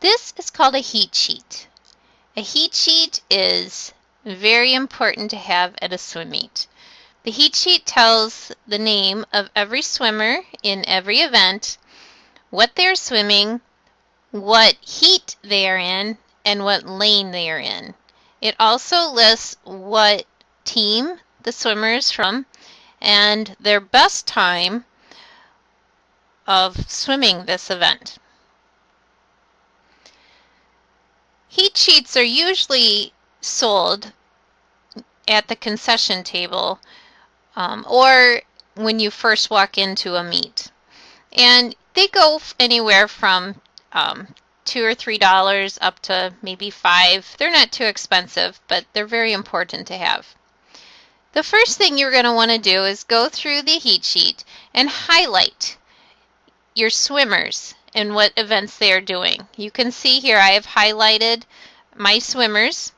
This is called a heat sheet. A heat sheet is very important to have at a swim meet. The heat sheet tells the name of every swimmer in every event, what they're swimming, what heat they are in, and what lane they are in. It also lists what team the swimmer is from and their best time of swimming this event. Heat sheets are usually sold at the concession table or when you first walk into a meet. And they go anywhere from $2 or $3 up to maybe $5. They're not too expensive, but they're very important to have. The first thing you're going to want to do is go through the heat sheet and highlight your swimmers and what events they are doing. You can see here I have highlighted my swimmers.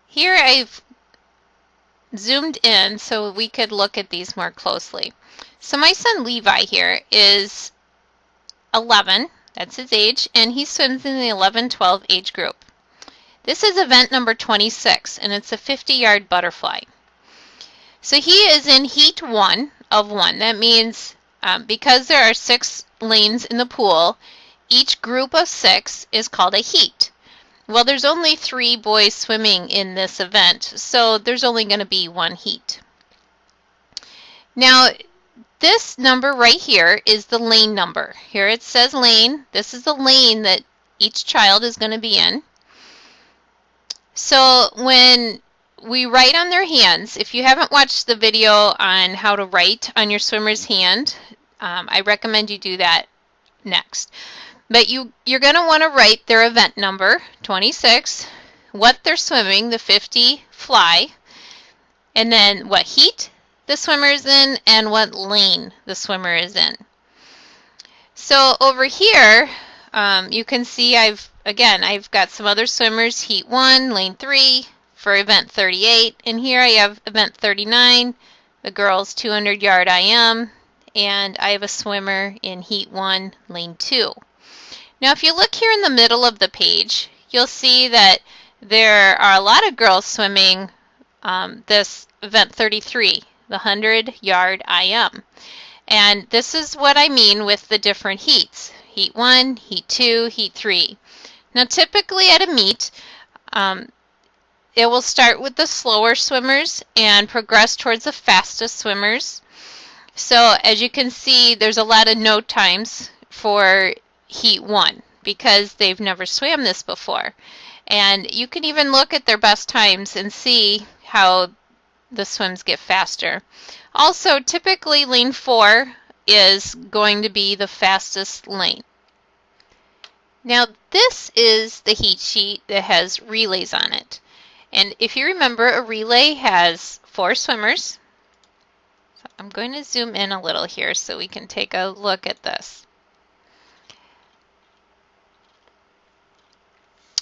Here I've zoomed in so we could look at these more closely. So my son Levi here is 11, that's his age, and he swims in the 11-12 age group. This is event number 26, and it's a 50-yard butterfly. So he is in heat 1 of 1. That means because there are 6 lanes in the pool, each group of 6 is called a heat. Well, there's only 3 boys swimming in this event, so there's only going to be 1 heat. Now, this number right here is the lane number. Here it says lane. This is the lane that each child is going to be in. So when we write on their hands, if you haven't watched the video on how to write on your swimmer's hand, I recommend you do that next. But you're going to want to write their event number, 26, what they're swimming, the 50 fly, and then what heat the swimmer is in and what lane the swimmer is in. So over here, you can see I've got some other swimmers, heat 1, lane 3 for event 38, and here I have event 39, the girls 200-yard IM, and I have a swimmer in heat 1, lane 2. Now if you look here in the middle of the page, you'll see that there are a lot of girls swimming this event 33, the 100-yard IM. And this is what I mean with the different heats. Heat 1, Heat 2, Heat 3. Now typically at a meet, it will start with the slower swimmers and progress towards the fastest swimmers. So as you can see, there's a lot of no times for Heat 1 because they've never swam this before. And you can even look at their best times and see how the swims get faster. Also, typically lane 4 is going to be the fastest lane. Now this is the heat sheet that has relays on it. And if you remember, a relay has 4 swimmers. So I'm going to zoom in a little here so we can take a look at this.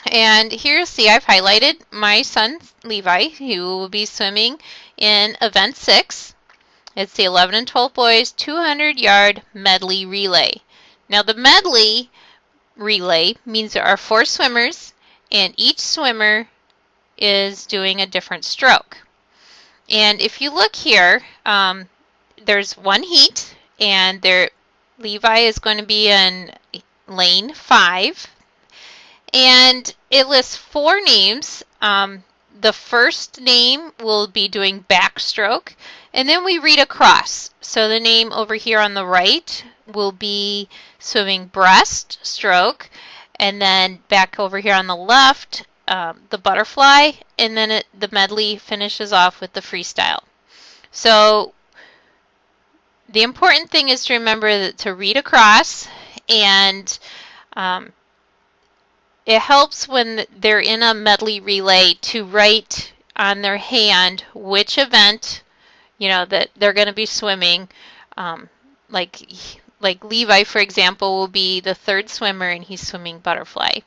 And here you'll see I've highlighted my son Levi, who will be swimming in event 6. It's the 11 and 12 boys 200-yard medley relay. Now the medley relay means there are 4 swimmers and each swimmer is doing a different stroke. And if you look here, there's 1 heat and Levi is going to be in lane 5. And it lists 4 names. The first name will be doing backstroke, and then we read across. So the name over here on the right will be swimming breaststroke, and then back over here on the left, the butterfly, and then the medley finishes off with the freestyle. So the important thing is to remember to read across, and it helps when they're in a medley relay to write on their hand which event, that they're going to be swimming. Like Levi, for example, will be the 3rd swimmer and he's swimming butterfly.